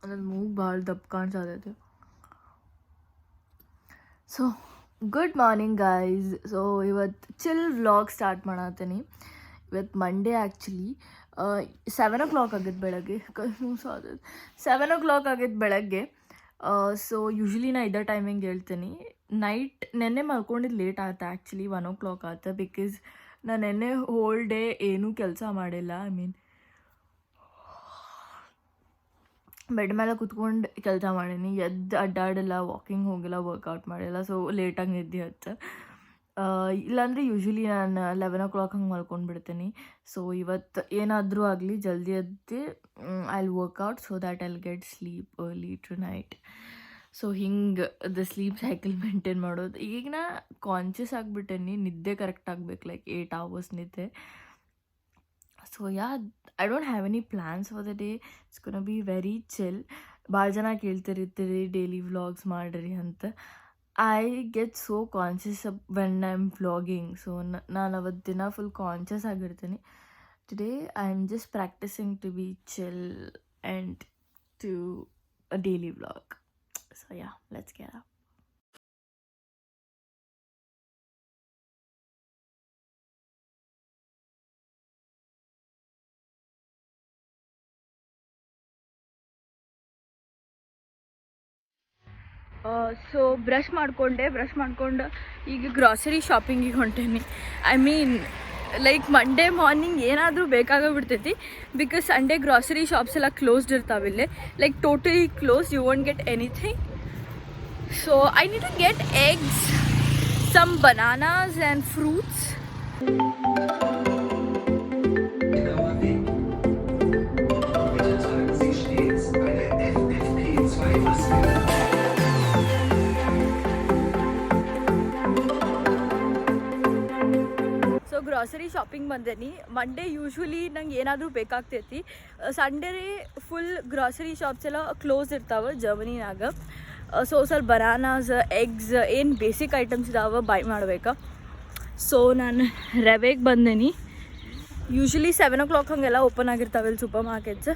ನನ್ನ ಮೂಗು ಭಾಳ ದಪ್ಪ ಕಾಣಿಸತೈತೆ. So good morning guys. So ಇವತ್ತು ಚಿಲ್ ವ್ಲಾಗ್ ಸ್ಟಾರ್ಟ್ ಮಾಡತ್ತೀನಿ. ಇವತ್ತು ಮಂಡೇ ಆ್ಯಕ್ಚುಲಿ 7 o'clock ಆಗಿತ್ತು ಬೆಳಗ್ಗೆ. ಕನ್ಫ್ಯೂಸ್ 7 o'clock ಆಗಿತ್ತು ಬೆಳಗ್ಗೆ. ಸೊ ಯೂಶ್ವಲಿ ನಾ ಇದೇ ಟೈಮಿಂಗ್ ಹೇಳ್ತೀನಿ. ನೈಟ್ ನೆನ್ನೆ ಮಲ್ಕೊಂಡಿದ್ದು ಲೇಟ್ ಆಯ್ತು ಆ್ಯಕ್ಚುಲಿ, 1 o'clock ಆಯ್ತು. ಬಿಕಾಸ್ ನಾನು ನೆನ್ನೆ ಹೋಲ್ ಡೇ ಏನೂ ಕೆಲಸ ಮಾಡಿಲ್ಲ. ಐ ಮೀನ್ ಬೆಡ್ ಮೇಲೆ ಕುತ್ಕೊಂಡು ಕೆಲಸ ಮಾಡೀನಿ. ಎದ್ದು ಅಡ್ಡಾಡಿಲ್ಲ, ವಾಕಿಂಗ್ ಹೋಗಿಲ್ಲ, ವರ್ಕೌಟ್ ಮಾಡಿಲ್ಲ. ಸೊ ಲೇಟಾಗಿ ನಿದ್ದೆ ಹತ್ತು. ಇಲ್ಲಾಂದರೆ ಯೂಶ್ವಲಿ ನಾನು 11 o'clock ಹಂಗೆ ಮಲ್ಕೊಂಡ್ಬಿಡ್ತೀನಿ. ಸೊ ಇವತ್ತು ಏನಾದರೂ ಆಗಲಿ ಜಲ್ದಿ ಎದ್ದು I will work out so that I will get sleep early tonight. So ಹಿಂಗೆ ದ ಸ್ಲೀಪ್ ಸೈಕಲ್ ಮೇಂಟೈನ್ ಮಾಡೋದು. ಈಗ ನಾ ಕಾನ್ಷಿಯಸ್ ಆಗಿಬಿಟ್ಟೇನಿ, ನಿದ್ದೆ ಕರೆಕ್ಟ್ ಆಗ್ಬೇಕು, ಲೈಕ್ 8 hours ನಿದ್ದೆ. So I don't have any plans for the day. It's gonna be very chill. ಭಾಳ ಜನ ಕೇಳ್ತಿರ್ತೀರಿ ಡೈಲಿ ವ್ಲಾಗ್ಸ್ ಮಾಡಿರಿ ಅಂತ. I get so conscious when I am vlogging. So ನಾನು ಅವತ್ತು ದಿನ full conscious ಆಗಿರ್ತೀನಿ. Today I am just practising to be chill and to a daily vlog. So let's get up. So brush ಮಾಡ್ಕೊಂಡು ಈಗ grocery ಶಾಪಿಂಗಿಗೆ ಹೊಂಟೇನಿ. I mean like Monday morning ಏನಾದರೂ ಬೇಕಾಗಿಬಿಡ್ತೈತಿ. Because Sunday grocery shops ಎಲ್ಲ closed ಇರ್ತಾವಿಲ್ಲೇ, like totally close. You won't get anything. So I need to get eggs, some bananas and fruits. Grocery shopping ಬಂದೇನಿ. Monday usually ನಂಗೆ ಏನಾದರೂ ಬೇಕಾಗ್ತೈತಿ. Sunday full grocery shops ಎಲ್ಲ close ಇರ್ತಾವೆ ಜರ್ಮನಿನಾಗ. So ಸ್ವಲ್ಪ bananas, eggs, ಏನು ಬೇಸಿಕ್ ಐಟಮ್ಸ್ ಇದಾವೆ by ಮಾಡ್ಬೇಕಾ. ಸೊ ನಾನು ರವೆಗೆ ಬಂದೇನಿ. ಯೂಶ್ವಲಿ 7 o'clock ಹಂಗೆಲ್ಲ ಓಪನ್ ಆಗಿರ್ತಾವೆ ಇಲ್ಲಿ ಸೂಪರ್ ಮಾರ್ಕೆಟ್ಸ್.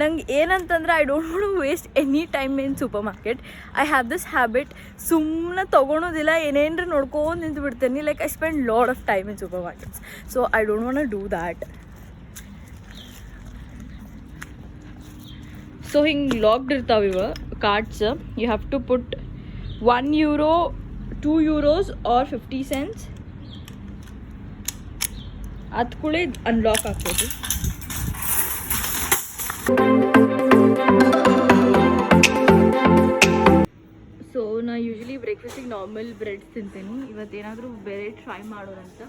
ನಂಗೆ ಏನಂತಂದ್ರೆ I don't want to waste any time in super market. I have this habit. ಸುಮ್ಮನೆ ತೊಗೊಳೋದಿಲ್ಲ, ಏನೇನರ ನೋಡ್ಕೊಂಡು ನಿಂತು ಬಿಡ್ತೀನಿ. Like I spend lot of time in super markets. So I don't want to do that. So ಹಿಂಗೆ locked ಇರ್ತಾವೆ ಇವ cards. You have to put €1, €2 or 50 cents. ಅದು ಕೂಡ ಅನ್ಲಾಕ್ ಆಗ್ತೈತಿ. ಸೊ ನಾ ಯೂಶ್ವಲಿ ಬ್ರೇಕ್ಫಾಸ್ಟಿಗೆ ನಾರ್ಮಲ್ ಬ್ರೆಡ್ಸ್ ತಿಂತೀನಿ. ಇವತ್ತೇನಾದರೂ ಬೇರೆ ಟ್ರೈ ಮಾಡೋದಂತ.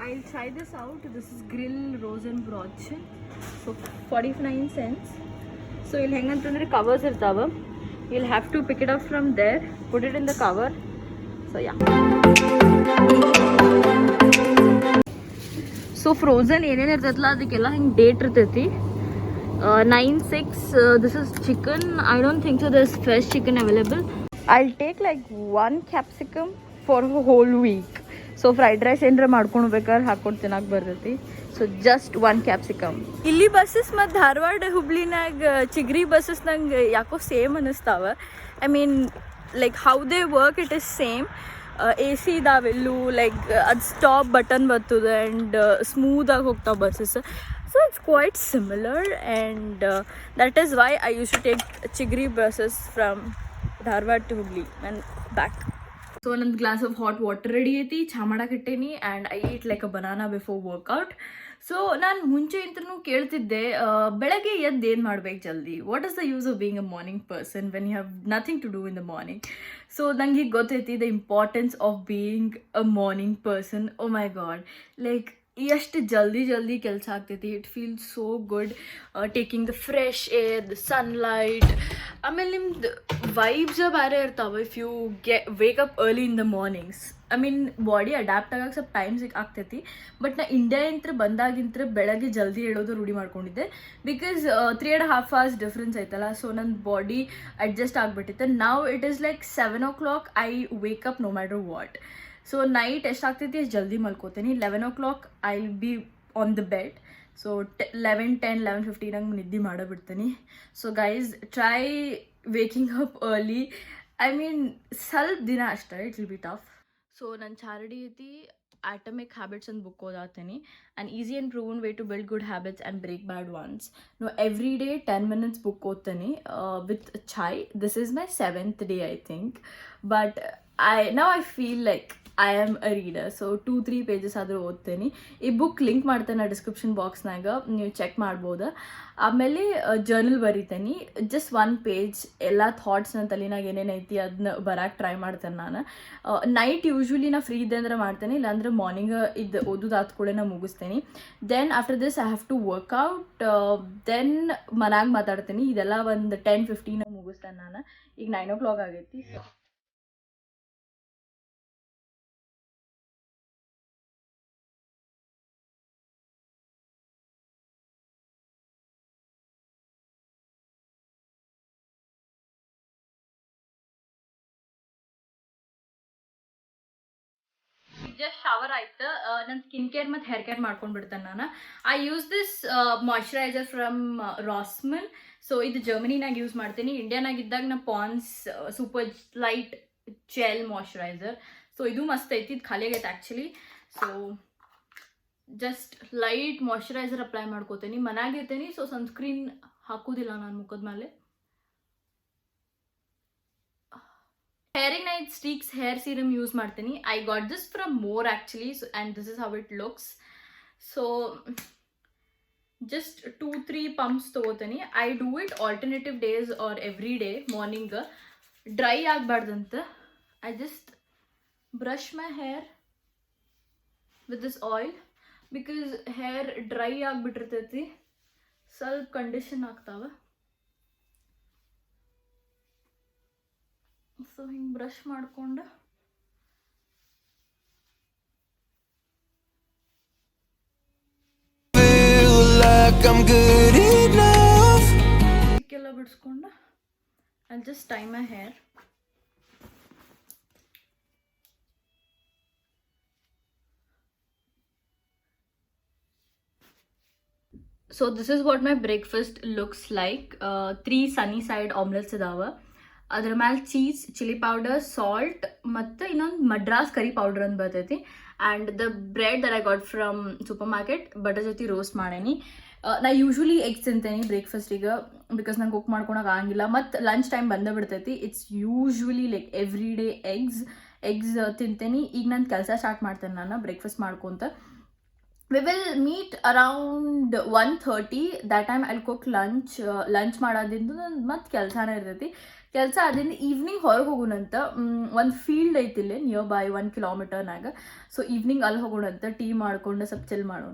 I will try this out. This is grill ರೋಸನ್ ಬ್ರಾಚನ್. So 49 cents. ಸೊ ಇಲ್ಲಿ ಹೆಂಗಂತಂದರೆ ಕವರ್ಸ್ ಇರ್ತಾವೆ. Will have to pick it up from there, put it in the cover. So so frozen ಏನೇನು ಇರ್ತೈತಲ್ಲ ಅದಕ್ಕೆಲ್ಲ ಹಿಂಗೆ ಡೇಟ್ ಇರ್ತೈತಿ. 9/6. This is chicken. I don't think so there's fresh chicken available. I'll take like 1 capsicum for a whole week. So fried rice ಏನಾರ ಮಾಡ್ಕೊಂಡು ಬೇಕಾದ್ರೆ ಹಾಕೊಂಡು ತಿನ್ನಕ್ಕೆ ಬರ್ತೈತಿ. So just 1 capsicum. ಇಲ್ಲಿ ಬಸ್ಸಸ್ ಮತ್ತು ಧಾರವಾಡ ಹುಬ್ಳಿನಾಗ ಚಿಗ್ರಿ ಬಸ್ಸಸ್ ನಂಗೆ ಯಾಕೋ ಸೇಮ್ ಅನ್ನಿಸ್ತಾವೆ. I mean like how they work it is same. AC ಇದಾವೆಲ್ಲೂ, ಲೈಕ್ ಅದು ಸ್ಟಾಪ್ ಬಟನ್ ಬರ್ತದೆ ಆ್ಯಂಡ್ ಸ್ಮೂದಾಗಿ ಹೋಗ್ತಾವೆ buses. So it's quite similar, and that is why I used to take Chigri buses from Dharwad to Hubli and back. So one glass of hot water ready ಐತಿ, ಚಾ ಮಾಡಕ್ಕೆ ಇಟ್ಟೇನಿ, and I eat like a banana before workout. So ನಾನು ಮುಂಚೆ ಇಂತನೂ ಕೇಳ್ತಿದ್ದೆ ಬೆಳಗ್ಗೆ ಎದ್ದು ಏನು ಮಾಡ್ಬೇಕು ಜಲ್ದಿ. What is the use of being a morning person when you have nothing to do in the morning. So ನಂಗೆ ಈಗ ಗೊತ್ತೈತಿ the importance of being a morning person. Oh my god, like ಎಷ್ಟು ಜಲ್ದಿ ಕೆಲಸ ಆಗ್ತೈತಿ. It feels so good taking the fresh air, the sunlight. ಆಮೇಲೆ ನಿಮ್ದು vibes ಬೇರೆ ಇರ್ತಾವೆ if you wake up early in the mornings. I mean body adapt ಆಗಕ್ಕೆ ಸ್ವಲ್ಪ ಟೈಮ್ ಆಗ್ತೈತಿ. ಬಟ್ ನಾ ಇಂಡಿಯಾ ಬಂದಾಗಿಂತ ಬೆಳಗ್ಗೆ ಜಲ್ದಿ ಹೇಳೋದು ರೂಢಿ ಮಾಡ್ಕೊಂಡಿದ್ದೆ. ಬಿಕಾಸ್ 3.5 hours ಡಿಫ್ರೆನ್ಸ್ ಐತಲ್ಲ. ಸೊ ನನ್ನ ಬಾಡಿ ಅಡ್ಜಸ್ಟ್ ಆಗಿಬಿಟ್ಟಿತ್ತು. Now it is like 7 o'clock I wake up no matter what. So night ಎಷ್ಟಾಗ್ತೈತಿ ಅಷ್ಟು ಜಲ್ದಿ ಮಲ್ಕೋತೀನಿ. 11 o'clock I will be on the bed. So 11:10 11:15 ಹಂಗೆ ನಿದ್ದೆ ಮಾಡಬಿಡ್ತೀನಿ. So guys, try waking up early. I mean ಸ್ವಲ್ಪ ದಿನ ಅಷ್ಟೇ, it will be tough. So ನನ್ನ ಚಾರಿಟಿ ಐತಿ Atomic Habits and book ಓದಾತೀನಿ. An easy and proven way to build good habits and break bad ones. No, every day 10 minutes book ಓದ್ತೀನಿ with chai. This is my 7th day, I think. But now I feel like I am a reader. So 2-3 pages ಆದರೂ ಓದ್ತೀನಿ. ಈ book link ಮಾಡ್ತೇನೆ description ಬಾಕ್ಸ್ನಾಗ, ನೀವು check ಮಾಡ್ಬೋದು. ಆಮೇಲೆ journal ಬರೀತೀನಿ, just 1 page ಎಲ್ಲ ಥಾಟ್ಸ್ ನನ್ನ ತಲೆನಾಗ ಏನೇನೈತಿ ಅದನ್ನ ಬರೋಕ್ಕೆ ಟ್ರೈ ಮಾಡ್ತೇನೆ ನಾನು. ನೈಟ್ ಯೂಶ್ವಲಿ ನಾ ಫ್ರೀ ಇದೆ ಅಂದ್ರೆ ಮಾಡ್ತೇನೆ, ಇಲ್ಲಾಂದ್ರೆ ಮಾರ್ನಿಂಗ್ ಇದು ಓದೋದಾದ ಕೂಡ ನಾ ಮುಗಿಸ್ತೇನೆ. Then after this I have to work out. Then ಮನ್ಯಾಗ ಮಾತಾಡ್ತೀನಿ. ಇದೆಲ್ಲ ಒಂದು 10-15 ಮುಗಿಸ್ತೇನೆ ನಾನು. ಈಗ 9 o'clock ಆಗೈತಿ. ಜಸ್ಟ್ ಶವರ್ ಆಯ್ತು. ನನ್ನ ಸ್ಕಿನ್ ಕೇರ್ ಮತ್ತು ಹೇರ್ ಕೇರ್ ಮಾಡ್ಕೊಂಡು ಬಿಡ್ತೇನೆ ನಾನು. I use this moisturiser from Rossmann. So ಇದು ಜರ್ಮನಿನಾಗ ಯೂಸ್ ಮಾಡ್ತೀನಿ. ಇಂಡಿಯಾನಾಗಿದ್ದಾಗ ನಾ Pond's super light gel moisturiser. So ಇದು ಮಸ್ತ್ ಐತಿ, ಇದು ಖಾಲಿ ಆಗೈತೆ actually. So just light moisturiser apply ಮಾಡ್ಕೋತೀನಿ. ಮನ್ಯಾಗಿರ್ತೀನಿ, ಸೊ ಸನ್ಸ್ಕ್ರೀನ್ ಹಾಕೋದಿಲ್ಲ ನಾನು ಮುಖದ ಮೇಲೆ. ಹೇರಿಂಗ್ ನೈಟ್ ಸ್ಟೀಕ್ಸ್ ಹೇರ್ ಸೀರಮ್ ಯೂಸ್ ಮಾಡ್ತೀನಿ. I got this from more actually, so and this is how it looks. So just 2-3 pumps ತೊಗೋತೀನಿ. I do it alternative days or every day morning. Dry ಆಗಬಾರ್ದಂತ I just brush my hair with this oil, because hair dry ಆಗಿಬಿಟ್ಟಿರ್ತೈತಿ, ಸ್ವಲ್ಪ condition ಆಗ್ತಾವೆ. So ಹಿಂಗೆ ಬ್ರಷ್ ಮಾಡ್ಕೊಂಡು ಎಲ್ಲ ಬಿಡಿಸ್ಕೊಂಡು I just tie my hair. So this is what my breakfast looks like. 3 sunny side omelettes ಇದಾವೆ. ಅದ್ರ ಮೇಲೆ ಚೀಸ್, ಚಿಲ್ಲಿ ಪೌಡರ್, ಸಾಲ್ಟ್ ಮತ್ತು ಇನ್ನೊಂದು ಮಡ್ರಾಸ್ ಕರಿ ಪೌಡರ್ ಅಂತ ಬರ್ತೈತಿ. And the bread that I got from supermarket butter ಜೊತೆ roast ಮಾಡೇನಿ. ನಾ ಯೂಶ್ವಲಿ ಎಗ್ಸ್ ತಿಂತೇನೆ ಬ್ರೇಕ್ಫಾಸ್ಟಿಗೆ, ಬಿಕಾಸ್ ನಂಗೆ ಕುಕ್ ಮಾಡ್ಕೊಳಕ್ಕೆ ಆಗಂಗಿಲ್ಲ. ಮತ್ತು ಲಂಚ್ ಟೈಮ್ ಬಂದೇ ಬಿಡ್ತೈತಿ. It's usually like every day eggs ತಿಂತೇನೆ. ಈಗ ನಾನು ಕೆಲಸ ಸ್ಟಾರ್ಟ್ ಮಾಡ್ತೇನೆ ನಾನು ಬ್ರೇಕ್ಫಾಸ್ಟ್ ಮಾಡ್ಕೊತ. We will meet around 1:30. That time I'll cook lunch ಮಾಡೋದ್ರಿಂದ ಮತ್ತು ಕೆಲಸನೇ ಇರ್ತೈತಿ. ಕೆಲಸ ಆದಿಂದ ಈವ್ನಿಂಗ್ ಹೊರಗೆ ಹೋಗೋಣಂತ. ಒಂದು ಫೀಲ್ಡ್ ಐತಿಲ್ಲ ನಿಯರ್ ಬೈ 1 kilometerನಾಗ. ಸೊ ಈವ್ನಿಂಗ್ ಅಲ್ಲಿ ಹೋಗೋಣಂತ, ಟೀ ಮಾಡ್ಕೊಂಡು ಸ್ವಲ್ಪ ಚಿಲ್ ಮಾಡೋಣ.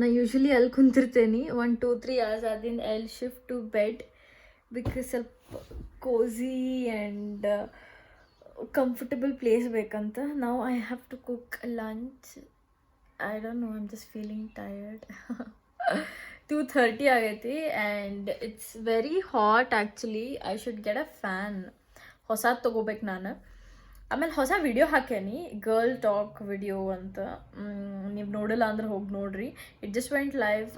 ನಾ ಯೂಶ್ವಲಿ ಅಲ್ಲಿ ಕುಂತಿರ್ತೇನೆ. 1-2-3 hours ಆದಿಂದ I shift to bed, because ಸ್ವಲ್ಪ ಕೋಝಿ ಆ್ಯಂಡ್ ಕಂಫರ್ಟಬಲ್ ಪ್ಲೇಸ್ ಬೇಕಂತ. Now I have to cook lunch. I don't know, I'm just feeling tired. 2:30 ಆಗೈತಿ and it's very hot actually. I should get a fan. ಹೊಸ ತೊಗೋಬೇಕು ನಾನು. ಆಮೇಲೆ ಹೊಸ video ಹಾಕ್ಯಾನಿ, girl talk video ಅಂತ. ನೀವು ನೋಡಿಲ್ಲ ಅಂದ್ರೆ ಹೋಗಿ ನೋಡ್ರಿ. It just went live.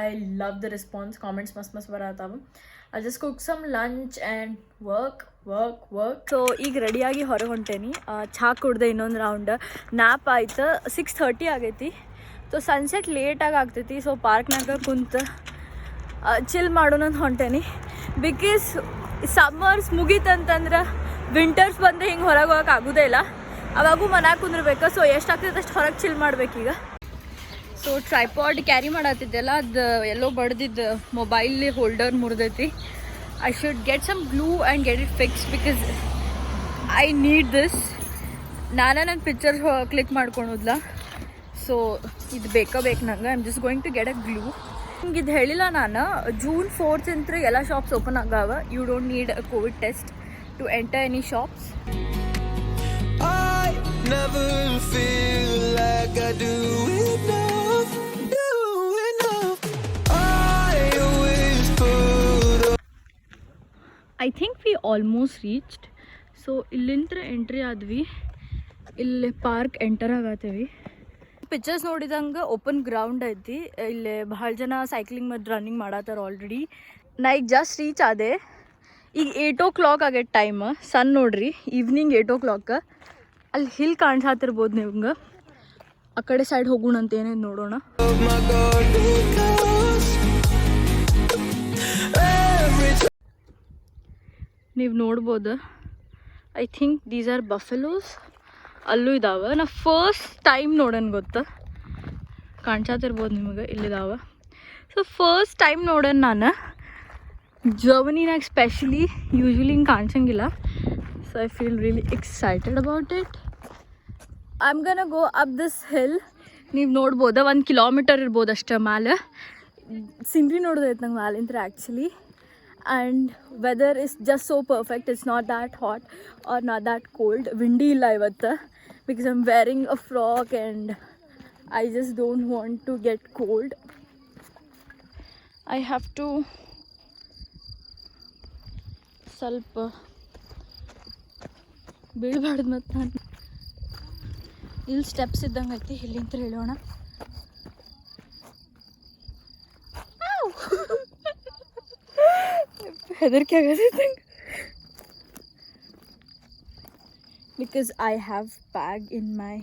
I love the response. Comments ಮಸ್ತ್ ಬರತ್ತಾವ. I just cook some lunch and work. So ಈಗ ರೆಡಿಯಾಗಿ ಹೊರಗೆ ಹೊಂಟೇನಿ. ಚಹಾ ಕುಡ್ದೆ ಇನ್ನೊಂದು ರೌಂಡ್. ನ್ಯಾಪ್ ಆಯ್ತು. 6:30 ಆಗೈತಿ. ಸೊ ಸನ್ಸೆಟ್ ಲೇಟಾಗಿ ಆಗ್ತೈತಿ. ಸೊ ಪಾರ್ಕ್ನಾಗ ಕುಂತು ಚಿಲ್ ಮಾಡೋಣ ಅಂತ ಹೊಂಟೇನಿ. ಬಿಕಾಸ್ ಸಮ್ಮರ್ಸ್ ಮುಗೀತಂತಂದ್ರೆ ವಿಂಟರ್ಸ್ ಬಂದರೆ ಹಿಂಗೆ ಹೊರಗೆ ಹೋಗಕ್ಕೆ ಆಗೋದೇ ಇಲ್ಲ. ಅವಾಗೂ ಮನ್ಯಾಗ ಕುಂದಿರ್ಬೇಕು. ಸೊ ಎಷ್ಟಾಗ್ತೈತೆ ಅಷ್ಟು ಹೊರಗೆ ಚಿಲ್ ಮಾಡ್ಬೇಕೀಗ. ಸೊ ಟ್ರೈಪಾಡ್ ಕ್ಯಾರಿ ಮಾಡತ್ತಿದ್ದೆಲ್ಲ ಅದು ಎಲ್ಲೋ ಬಡ್ದಿದ್ದು ಮೊಬೈಲ್ ಹೋಲ್ಡರ್ ಮುರಿದೈತಿ. I should get some glue and get it fixed because I need this. ನಾನು ನನ್ನ ಪಿಕ್ಚರ್ ಕ್ಲಿಕ್ ಮಾಡ್ಕೊಳೋದ್ಲ. ಸೊ ಇದು ಬೇಕು ನಂಗೆ. I am just going to get a glue. ನಿಮ್ಗೆ ಇದು ಹೇಳಿಲ್ಲ ನಾನು, June 4th ಎಲ್ಲ ಶಾಪ್ಸ್ ಓಪನ್ ಆಗಾವ. You don't need a COVID test to enter any shops. I never feel like I do enough. I think we almost reached. So ಇಲ್ಲಿಂದ entry ಆದ್ವಿ. ಇಲ್ಲಿ park enter ಆಗತ್ತೀವಿ. ಪಿಕ್ಚರ್ಸ್ ನೋಡಿದಂಗೆ open ground ಐತಿ, ಇಲ್ಲಿ ಭಾಳ ಜನ ಸೈಕ್ಲಿಂಗ್ ಮತ್ತು ರನ್ನಿಂಗ್ ಮಾಡತ್ತಾರ ಆಲ್ರೆಡಿ. ನಾ ಈಗ ಜಸ್ಟ್ ರೀಚ್ ಆದೆ. ಈಗ 8 o'clock ಆಗೈತೆ ಟೈಮ್. ಸನ್ ನೋಡ್ರಿ, ಈವ್ನಿಂಗ್ 8 o'clock. ಅಲ್ಲಿ ಹಿಲ್ ಕಾಣಿಸಾತಿರ್ಬೋದು ನಿಮ್ಗೆ. ಆ ಕಡೆ ಸೈಡ್ ಹೋಗೋಣ ಅಂತ ಏನೇನು ನೋಡೋಣ. ನೀವು ನೋಡ್ಬೋದು, I think these are buffaloes. ಅಲ್ಲೂ ಇದಾವೆ. ನಾ ಫಸ್ಟ್ ಟೈಮ್ ನೋಡೋಣ ಗೊತ್ತಾ, ಕಾಣಿಸಾತಿರ್ಬೋದು ನಿಮಗೆ, ಇಲ್ಲಿದಾವೆ. ಸೊ ಫಸ್ಟ್ ಟೈಮ್ ನೋಡೋಣ ನಾನು ಜರ್ಮನಿನಾಗ ಸ್ಪೆಷಲಿ. ಯೂಶ್ವಲಿ ಹಿಂಗೆ ಕಾಣಿಸಂಗಿಲ್ಲ. So I feel really excited about it. I am gonna go up this hill. ನೀವು ನೋಡ್ಬೋದು 1 kilometer ಇರ್ಬೋದು ಅಷ್ಟೇ ಮ್ಯಾಲೆ. ಸಿಂಗ್ರಿ ನೋಡೋದೈತೆ ನಂಗೆ ಮ್ಯಾಲಿಂತ್ರ actually. And weather is just so perfect. It's not that hot or not that cold. Windy illa ivatta because I'm wearing a frock and I just don't want to get cold. I have to ಸ್ವಲ್ಪ ಬೀಳ್ಬಾರ್ದು. ಮತ್ತು ನಾನು ಇಲ್ಲಿ steps ಇದ್ದಂಗೆ ಐತಿ, ಇಲ್ಲಿಂತ ಹೇಳೋಣ. ಹೆದರಿಕೆ ಆಗತ್ತೆ because I have bag in my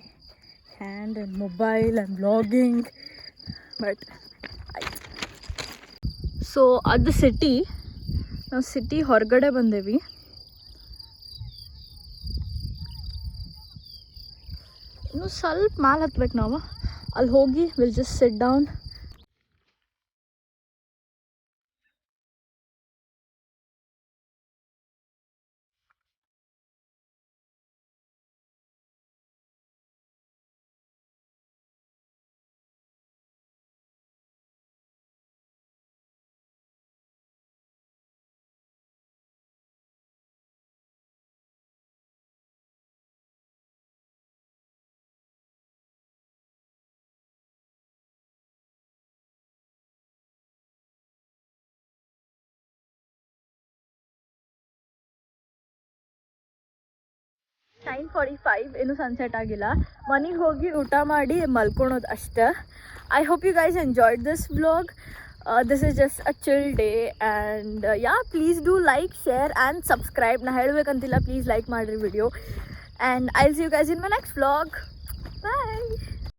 hand and mobile and vlogging, but so at the city, ನಾವು ಸಿಟಿ ಹೊರಗಡೆ ಬಂದೇವಿ. ಇನ್ನು ಸ್ವಲ್ಪ ಮ್ಯಾಲೆ ಹತ್ಬೇಕು ನಾವು. ಅಲ್ಲಿ ಹೋಗಿ will just sit down. Nine 45, ಇನ್ನೂ ಸನ್ಸೆಟ್ ಆಗಿಲ್ಲ. ಮನೆಗೆ ಹೋಗಿ ಊಟ ಮಾಡಿ ಮಲ್ಕೊಳೋದು ಅಷ್ಟೇ. I hope you guys enjoyed this vlog. This is just a chill day and yeah, please do like, share and subscribe. ನಾ ಹೇಳಬೇಕಂತಿಲ್ಲ, ಪ್ಲೀಸ್ ಲೈಕ್ ಮಾಡಿರಿ video. And I will see you guys in my next vlog. Bye.